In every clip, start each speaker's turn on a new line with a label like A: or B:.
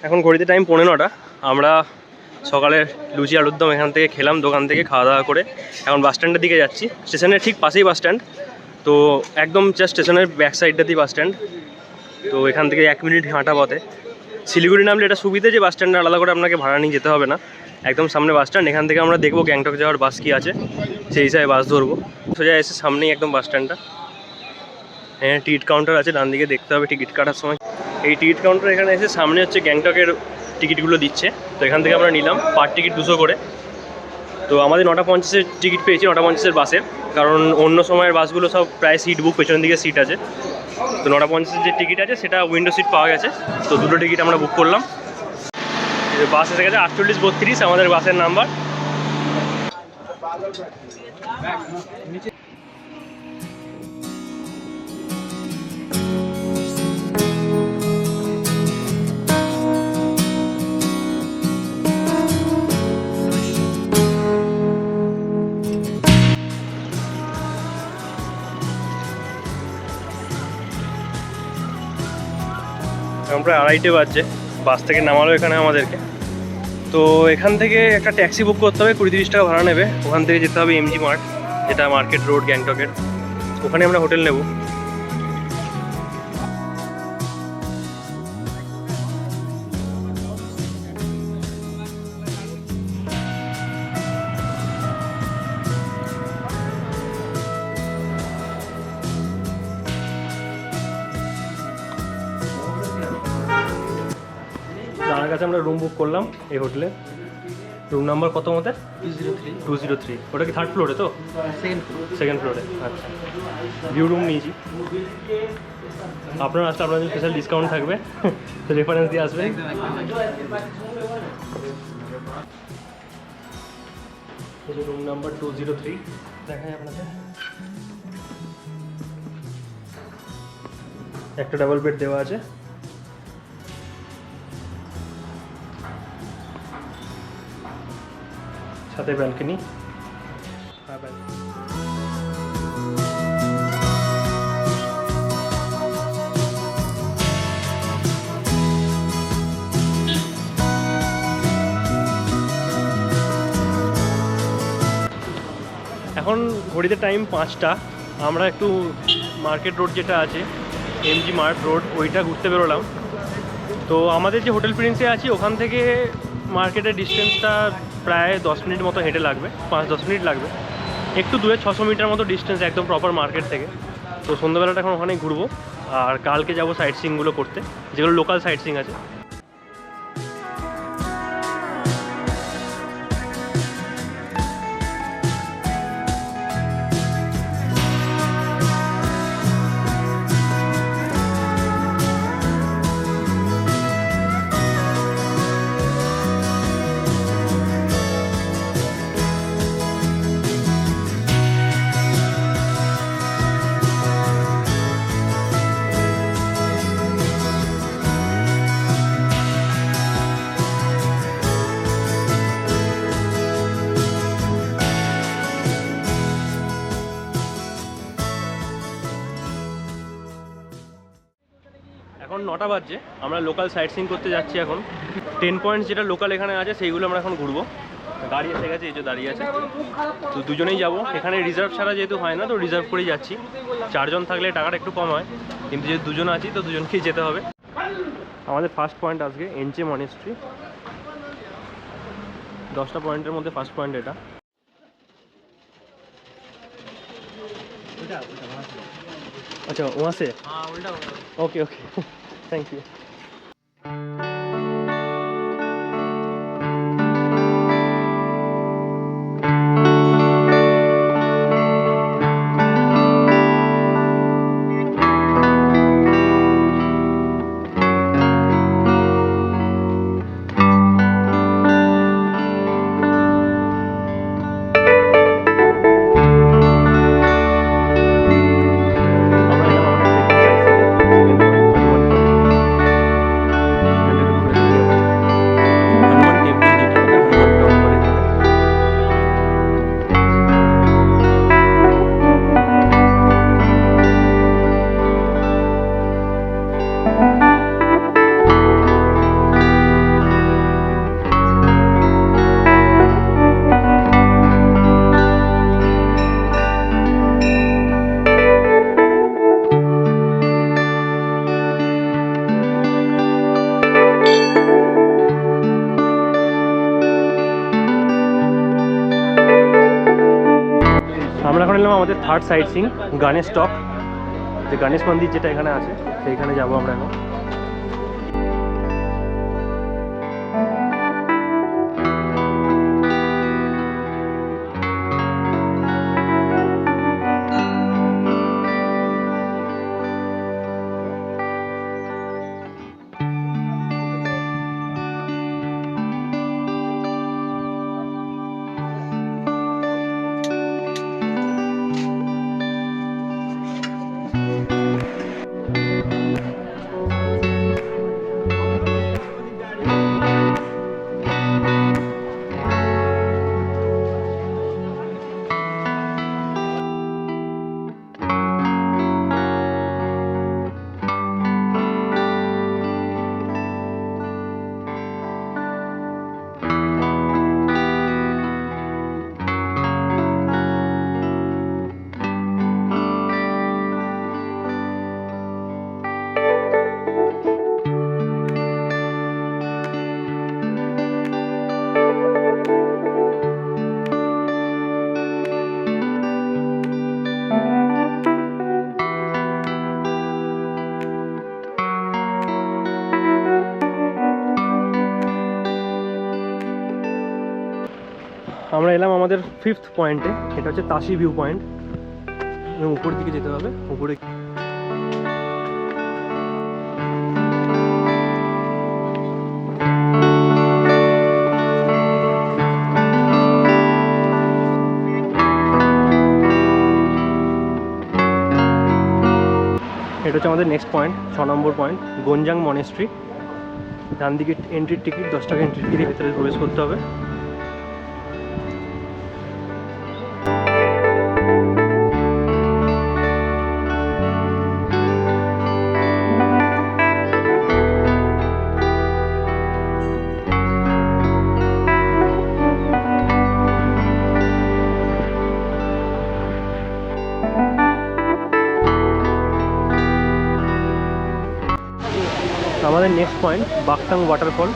A: এখন ঘড়িতে টাইম 9:45। আমরা সকালের লুচি আলুর দম এখান থেকে খেলাম, দোকান থেকে খাওয়া দাওয়া করে এখন বাস স্ট্যান্ডের দিকে যাচ্ছি। স্টেশনের ঠিক পাশেই বাস স্ট্যান্ড, তো একদম জাস্ট স্টেশনের ব্যাক সাইডটাতেই বাস স্ট্যান্ড। তো এখান থেকে 1 মিনিট হাঁটা পথে। শিলিগুড়ি নামলে এটা সুবিধে যে বাস স্ট্যান্ডে আলাদা করে আপনাকে ভাড়া নিয়ে যেতে হবে না, একদম সামনে বাস স্ট্যান্ড। এখান থেকে আমরা দেখবো গ্যাংটক যাওয়ার বাস কি আছে, সেই হিসাবে বাস ধরবো। সোজা এসে সামনেই একদম বাস স্ট্যান্ডটা। হ্যাঁ, টিকিট কাউন্টার আছে, ডান দিকে দেখতে হবে টিকিট কাটার সময়। এই টিকিট কাউন্টার এখানে এসে সামনে হচ্ছে গ্যাংটকের টিকিটগুলো দিচ্ছে, তো এখান থেকে আমরা নিলাম পার টিকিট 200 করে। তো আমাদের 9:50-এর টিকিট পেয়েছি, 9:50-এর বাসের, কারণ অন্য সময়ের বাসগুলো সব প্রায় সিট বুক, পেছনের দিকে সিট আছে। তো 9:50-এর যে টিকিট আছে সেটা উইন্ডো সিট পাওয়া গেছে, তো দুটো টিকিট আমরা বুক করলাম। বাস এসে গেছে 4832 আমাদের বাসের নাম্বার। এখন প্রায় 2:30 বাজছে, বাস থেকে নামালো এখানে আমাদেরকে। তো এখান থেকে একটা ট্যাক্সি বুক করতে হবে, 20-30 টাকা ভাড়া নেবে। ওখান থেকে যেতে হবে এমজি মার্ট, যেটা মার্কেট রোড গ্যাংটকের, ওখানে আমরা হোটেল নেব। তার কাছে আমরা রুম বুক করলাম এই হোটেলে। রুম নাম্বার কত আমাদের? 203। ওটা কি 3rd ফ্লোরে? তো সেকেন্ড ফ্লোরে। আচ্ছা, ভিউ রুম নিয়েছি। আপনার আসলে আপনার স্পেশাল ডিসকাউন্ট থাকবে, তো রেফারেন্স দিয়ে আসবেন। রুম নাম্বার 203 দেখায় আপনাদের। একটা ডাবল বেড দেওয়া আছে, সাথে ব্যালকনি। এখন ঘড়িতে টাইম 5টা। আমরা একটু মার্কেট রোড যেটা আছে, এমজি মার্ট রোড, ওইটা ঘুরতে বেরোলাম। তো আমাদের যে হোটেল প্রিন্সে আছি ওখান থেকে মার্কেটের ডিস্টেন্সটা প্রায় 10 মিনিট মতো হেঁটে লাগবে, 5-10 মিনিট লাগবে। একটু দূরে 600 মিটার মতো ডিস্টেন্স একদম প্রপার মার্কেট থেকে। তো সন্ধ্যাবেলাটা এখন ওখানেই ঘুরবো, আর কালকে যাবো সাইট সিইংগুলো করতে, যেগুলো লোকাল সাইট সিইং আছে। এখন 9টা বাজছে, আমরা লোকাল সাইট সিইং করতে যাচ্ছি। এখন 10 পয়েন্টস যেটা লোকাল এখানে আছে সেইগুলো আমরা এখন ঘুরবো। গাড়ি এসে গেছে, এই যে দাঁড়িয়ে আছে। তো দুজনেই যাবো, এখানে রিজার্ভ ছাড়া যেহেতু হয় না, তো রিজার্ভ করেই যাচ্ছি। 4 জন থাকলে টাকাটা একটু কম হয়, কিন্তু যেহেতু 2 জন আছি তো 2 জনকেই যেতে হবে। আমাদের ফার্স্ট পয়েন্ট আজকে এনচে মনেস্ট্রি। 10টা পয়েন্টের মধ্যে ফার্স্ট পয়েন্ট এটা। अच्छा वहाँ से? हाँ उल्टा। Okay okay, thank you. আমরা এখন এলাম আমাদের থার্ড সাইট সিং গণেশ টক, যে গণেশ মন্দির যেটা এখানে আছে সেইখানে যাবো আমরা এখন। আমরা এলাম আমাদের 5th পয়েন্টে, এটা হচ্ছে তাসি ভিউ পয়েন্ট। উপরের দিকে যেতে হবে, উপরে এটা হচ্ছে আমাদের নেক্সট পয়েন্ট, 6 নম্বর পয়েন্ট গঞ্জাং মনেস্ট্রি। ডান দিকে এন্ট্রির টিকিট 10 টাকা এন্ট্রি ফি দিয়ে ভেতরে প্রবেশ করতে হবে। আমাদের নেক্সট পয়েন্ট বাকটাং ওয়াটারফল।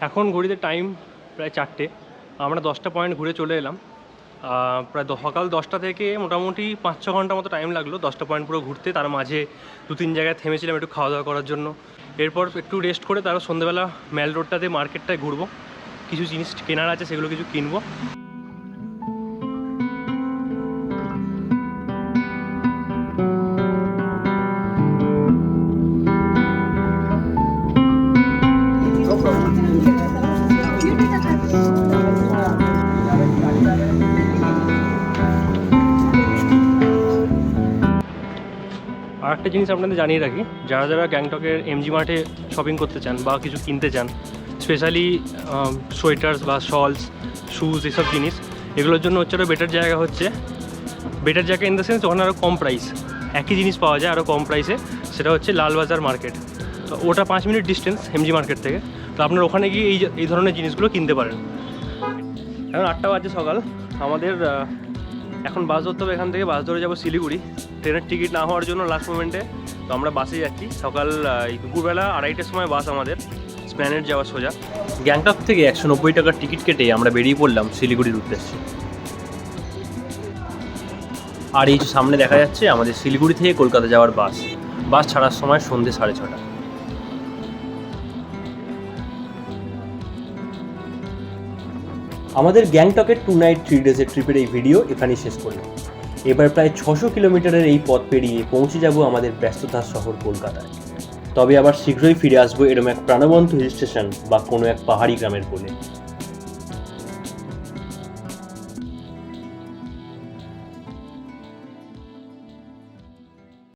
A: এখন ঘড়িতে টাইম প্রায় 4টে, আমরা 10টা পয়েন্ট ঘুরে চলে এলাম। প্রায় সকাল 10টা থেকে মোটামুটি 5-6 ঘন্টা মতো টাইম লাগলো 10টা পয়েন্ট পুরো ঘুরতে। তার মাঝে 2-3 জায়গায় থেমেছিলাম একটু খাওয়া দাওয়া করার জন্য। এরপর একটু রেস্ট করে তারপর সন্ধ্যেবেলা ম্যাল রোডটাতে মার্কেটটায় ঘুরবো, কিছু জিনিস কেনার আছে সেগুলো কিছু কিনবো। আর একটা জিনিস আপনাদের জানিয়ে রাখি, যারা যারা গ্যাংটকের এমজি মার্টে শপিং করতে চান বা কিছু কিনতে চান, স্পেশালি সোয়েটার্স বা শলস, শুজ, এসব জিনিস, এগুলোর জন্য হচ্ছে আরও বেটার জায়গা হচ্ছে, বেটার জায়গা ইন দ্য সেন্স ওখানে আরও কম প্রাইস, একই জিনিস পাওয়া যায় আরও কম প্রাইসে। সেটা হচ্ছে লালবাজার মার্কেট। তো ওটা 5 মিনিট ডিস্টেন্স এমজি মার্কেট থেকে। তো আপনারা ওখানে গিয়ে এই ধরনের জিনিসগুলো কিনতে পারেন। এখন 8টা বাজে সকাল, আমাদের এখন বাস ধরতে হবে, এখান থেকে বাস ধরে যাবো শিলিগুড়ি। ট্রেনের টিকিট না হওয়ার জন্য লাস্ট মোমেন্টে তো আমরা বাসে যাচ্ছি। সকাল দুপুরবেলা 2:30টার সময় বাস আমাদের, স্প্ল্যানেড যাওয়া সোজা। গ্যাংটক থেকে 190 টাকার টিকিট কেটে আমরা বেরিয়ে পড়লাম শিলিগুড়ির উদ্দেশ্যে। আর এই যে সামনে দেখা যাচ্ছে আমাদের শিলিগুড়ি থেকে কলকাতা যাওয়ার বাস। বাস ছাড়ার সময় সন্ধ্যে 6:30। আমাদের গ্যাংটকের 2 নাইট 3 ডেজের ট্রিপের এই ভিডিও এখানেই শেষ করলাম। এবার প্রায় 600 কিলোমিটারের এই পথ পেরিয়ে পৌঁছে যাব আমাদের ব্যস্ততার শহর কলকাতায়। তবে আবার শীঘ্রই ফিরে আসবো এরকম এক প্রাণবন্ত হিল স্টেশন বা কোনো এক পাহাড়ি গ্রামের কোলে।